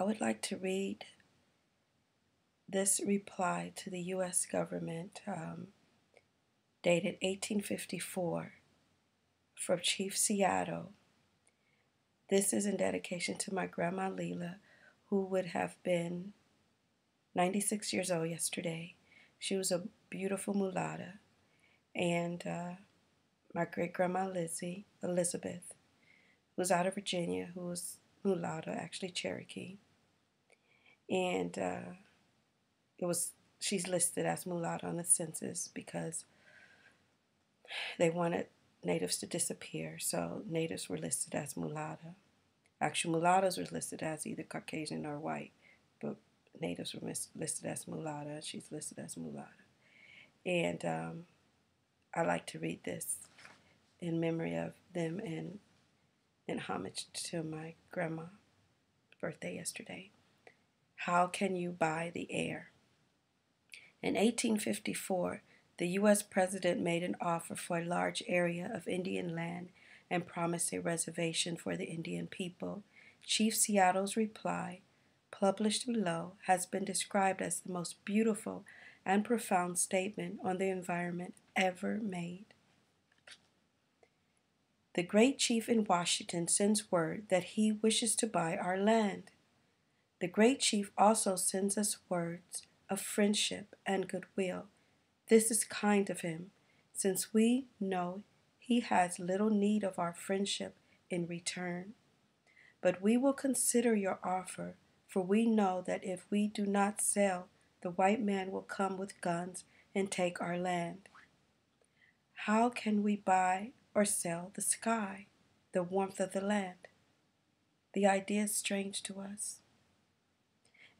I would like to read this reply to the U.S. government dated 1854 from Chief Seattle. This is in dedication to my grandma Lela, who would have been 96 years old yesterday. She was a beautiful mulatta. And my great-grandma Elizabeth, who was out of Virginia, who was mulatto, actually Cherokee. And she's listed as mulatto on the census because they wanted natives to disappear. So natives were listed as mulatto. Actually, mulattoes were listed as either Caucasian or white, but natives were listed as mulatto. She's listed as mulatto. And I like to read this in memory of them and in homage to my grandma's birthday yesterday. How can you buy the air? In 1854, the U.S. president made an offer for a large area of Indian land and promised a reservation for the Indian people. Chief Seattle's reply, published below, has been described as the most beautiful and profound statement on the environment ever made. The great chief in Washington sends word that he wishes to buy our land. The great chief also sends us words of friendship and goodwill. This is kind of him, since we know he has little need of our friendship in return. But we will consider your offer, for we know that if we do not sell, the white man will come with guns and take our land. How can we buy or sell the sky, the warmth of the land? The idea is strange to us.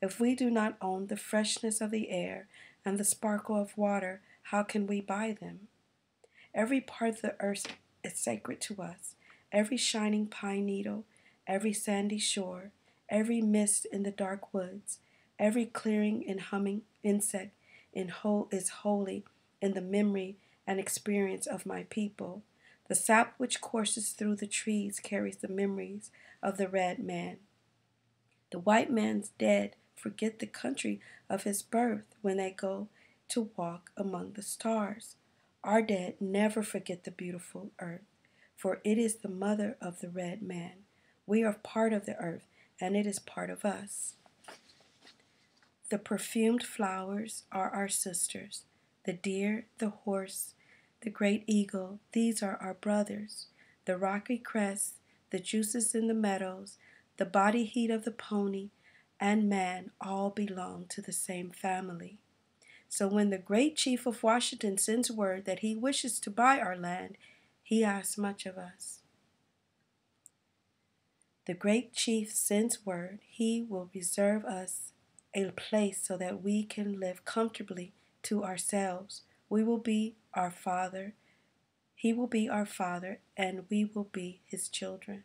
If we do not own the freshness of the air and the sparkle of water, how can we buy them? Every part of the earth is sacred to us. Every shining pine needle, every sandy shore, every mist in the dark woods, every clearing and humming insect is holy in the memory and experience of my people. The sap which courses through the trees carries the memories of the red man. The white man's dead forget the country of his birth when they go to walk among the stars. Our dead never forget the beautiful earth, for it is the mother of the red man. We are part of the earth, and it is part of us. The perfumed flowers are our sisters. The deer, the horse, the great eagle, these are our brothers. The rocky crests, the juices in the meadows, the body heat of the pony, and man all belong to the same family. So when the great chief of Washington sends word that he wishes to buy our land, he asks much of us. The great chief sends word he will reserve us a place so that we can live comfortably to ourselves. We will be our father. He will be our father, and we will be his children.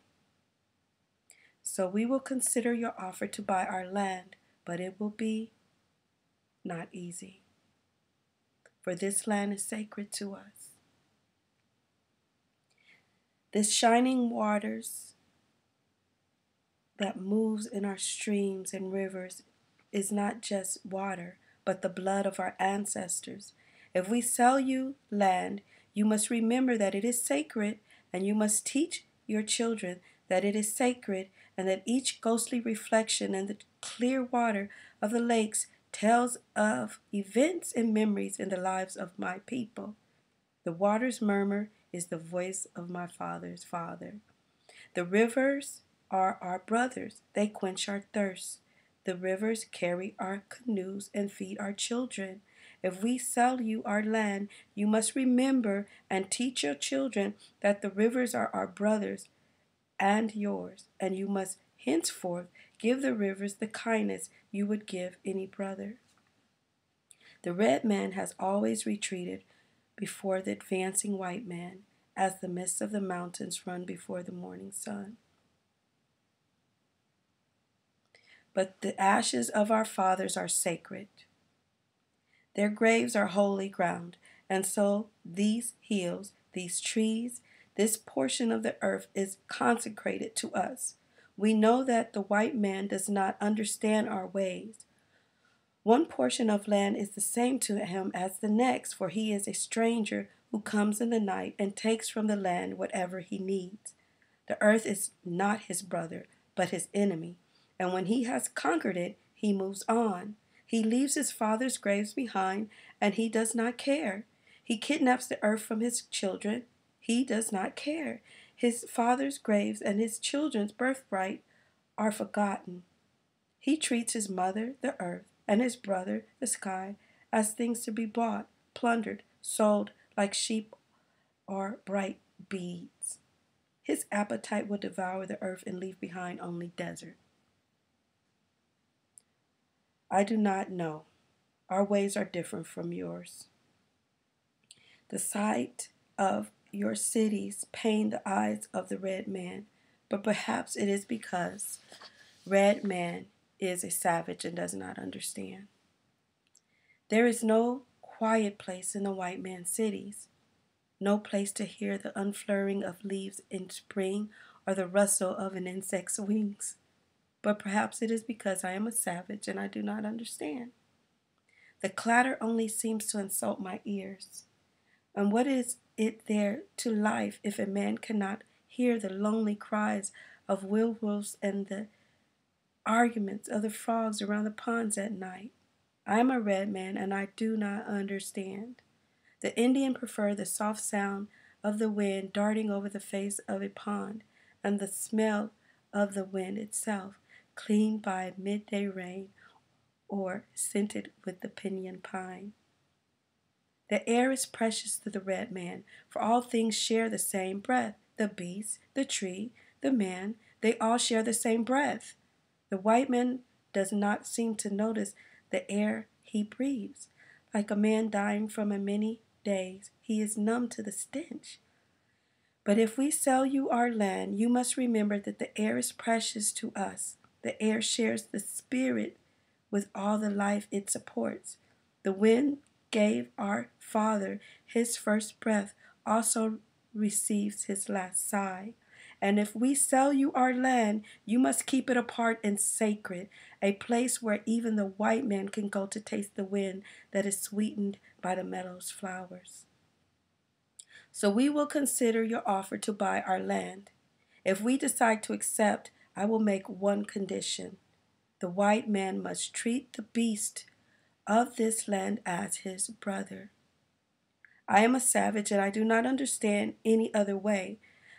So we will consider your offer to buy our land, but it will be not easy, for this land is sacred to us. This shining waters that moves in our streams and rivers is not just water, but the blood of our ancestors. If we sell you land, you must remember that it is sacred, and you must teach your children that it is sacred, and that each ghostly reflection in the clear water of the lakes tells of events and memories in the lives of my people. The water's murmur is the voice of my father's father. The rivers are our brothers. They quench our thirst. The rivers carry our canoes and feed our children. If we sell you our land, you must remember and teach your children that the rivers are our brothers and yours, and you must henceforth give the rivers the kindness you would give any brother. The red man has always retreated before the advancing white man, as the mists of the mountains run before the morning sun. But the ashes of our fathers are sacred. Their graves are holy ground, and so these hills, these trees, this portion of the earth is consecrated to us. We know that the white man does not understand our ways. One portion of land is the same to him as the next, for he is a stranger who comes in the night and takes from the land whatever he needs. The earth is not his brother, but his enemy, and when he has conquered it, he moves on. He leaves his father's graves behind, and he does not care. He kidnaps the earth from his children. He does not care. His father's graves and his children's birthright are forgotten. He treats his mother, the earth, and his brother, the sky, as things to be bought, plundered, sold like sheep or bright beads. His appetite will devour the earth and leave behind only desert. I do not know. Our ways are different from yours. The sight of your cities pain the eyes of the red man, but perhaps it is because red man is a savage and does not understand. There is no quiet place in the white man's cities, no place to hear the unfurling of leaves in spring or the rustle of an insect's wings. But perhaps it is because I am a savage and I do not understand. The clatter only seems to insult my ears. And what is it there to life if a man cannot hear the lonely cries of wolves and the arguments of the frogs around the ponds at night? I am a red man and I do not understand. The Indian prefers the soft sound of the wind darting over the face of a pond and the smell of the wind itself, cleaned by midday rain or scented with the pinyon pine. The air is precious to the red man, for all things share the same breath. The beast, the tree, the man, they all share the same breath. The white man does not seem to notice the air he breathes. Like a man dying from a many days, he is numb to the stench. But if we sell you our land, you must remember that the air is precious to us. The air shares the spirit with all the life it supports. The wind gave our father his first breath, also receives his last sigh. And if we sell you our land, you must keep it apart and sacred, a place where even the white man can go to taste the wind that is sweetened by the meadow's flowers. So we will consider your offer to buy our land. If we decide to accept, I will make one condition. The white man must treat the beast of this land as his brother. I am a savage and I do not understand any other way.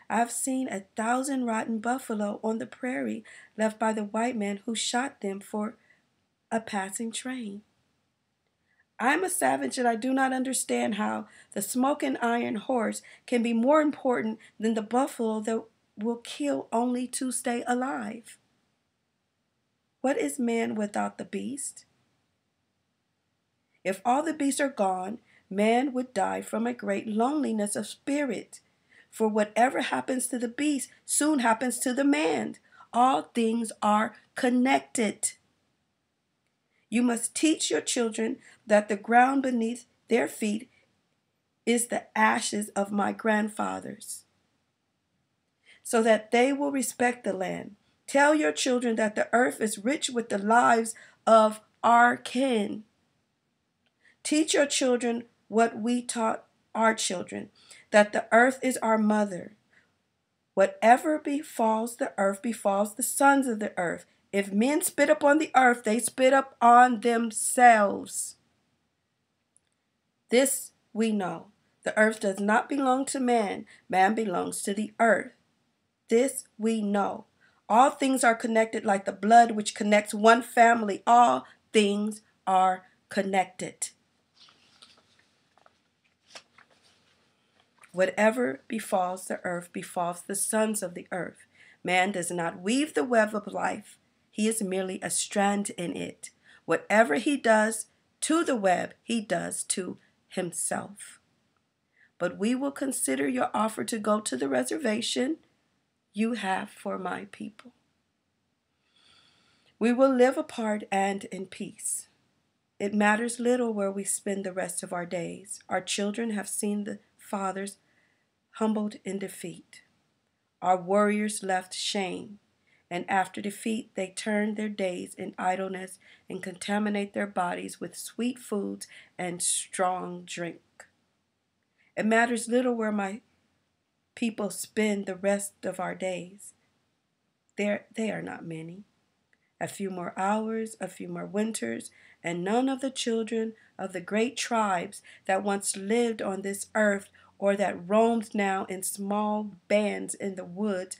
I have seen 1,000 rotten buffalo on the prairie left by the white man who shot them for a passing train. I am a savage and I do not understand how the smoking iron horse can be more important than the buffalo that will kill only to stay alive. What is man without the beast? If all the beasts are gone, man would die from a great loneliness of spirit. For whatever happens to the beast soon happens to the man. All things are connected. You must teach your children that the ground beneath their feet is the ashes of my grandfathers, so that they will respect the land. Tell your children that the earth is rich with the lives of our kin. Teach your children what we taught our children, that the earth is our mother. Whatever befalls the earth befalls the sons of the earth. If men spit upon the earth, they spit up on themselves. This we know. The earth does not belong to man. Man belongs to the earth. This we know. All things are connected like the blood which connects one family. All things are connected. Whatever befalls the earth befalls the sons of the earth. Man does not weave the web of life. He is merely a strand in it. Whatever he does to the web, he does to himself. But we will consider your offer to go to the reservation you have for my people. We will live apart and in peace. It matters little where we spend the rest of our days. Our children have seen the fathers humbled in defeat. Our warriors left shame. And after defeat, they turn their days in idleness and contaminate their bodies with sweet foods and strong drink. It matters little where my people spend the rest of our days. They are not many. A few more hours, a few more winters, and none of the children of the great tribes that once lived on this earth or that roamed now in small bands in the woods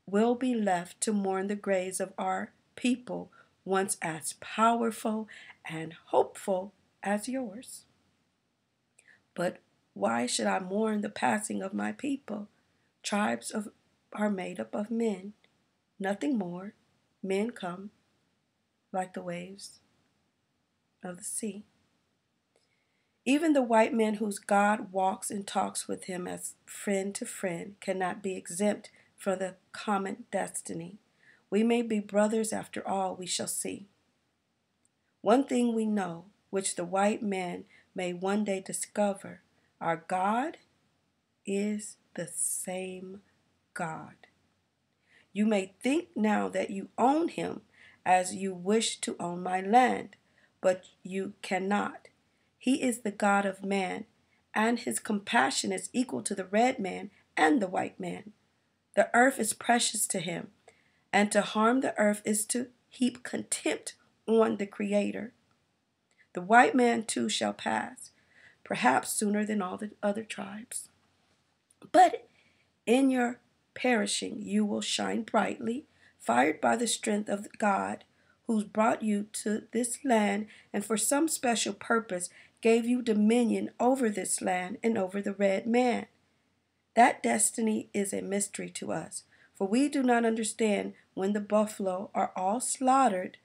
will be left to mourn the graves of our people, once as powerful and hopeful as yours. But why should I mourn the passing of my people? Are made up of men, nothing more. Men come like the waves of the sea. Even the white man whose God walks and talks with him as friend to friend cannot be exempt from the common destiny. We may be brothers after all, we shall see. One thing we know, which the white man may one day discover, our God is the same God. You may think now that you own him as you wish to own my land, but you cannot. He is the God of man, and his compassion is equal to the red man and the white man. The earth is precious to him, and to harm the earth is to heap contempt on the Creator. The white man too shall pass, perhaps sooner than all the other tribes. But in your perishing you will shine brightly, fired by the strength of God, who's brought you to this land and for some special purpose gave you dominion over this land and over the red man. That destiny is a mystery to us, for we do not understand when the buffalo are all slaughtered,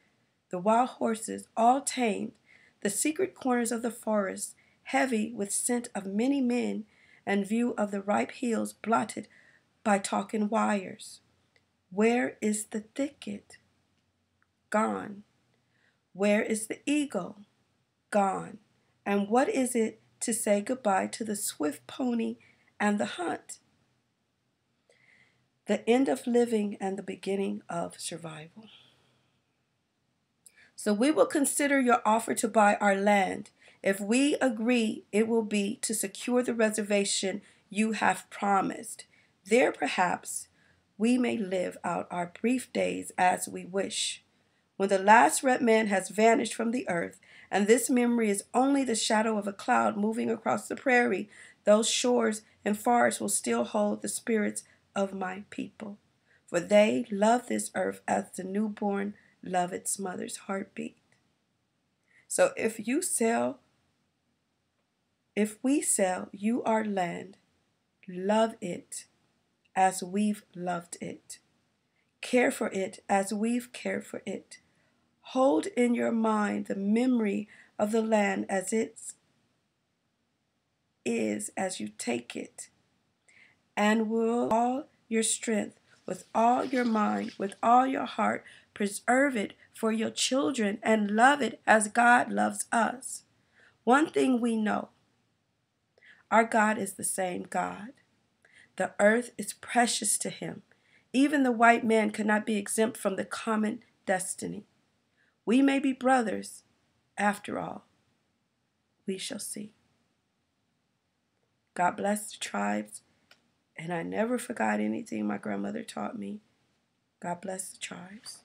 the wild horses all tamed, the secret corners of the forest heavy with scent of many men, and view of the ripe hills blotted by talking wires. Where is the thicket? Gone. Where is the eagle? Gone. And what is it to say goodbye to the swift pony and the hunt? The end of living and the beginning of survival. So we will consider your offer to buy our land. If we agree, it will be to secure the reservation you have promised. There, perhaps, we may live out our brief days as we wish. When the last red man has vanished from the earth, and this memory is only the shadow of a cloud moving across the prairie, those shores and forests will still hold the spirits of my people. For they love this earth as the newborn love its mother's heartbeat. So if we sell you our land, love it as we've loved it. Care for it as we've cared for it. Hold in your mind the memory of the land as it is as you take it, and will all your strength, with all your mind, with all your heart, preserve it for your children and love it as God loves us. One thing we know, our God is the same God. The earth is precious to him. Even the white man cannot be exempt from the common destiny. We may be brothers, after all. We shall see. God bless the tribes, and I never forgot anything my grandmother taught me. God bless the tribes.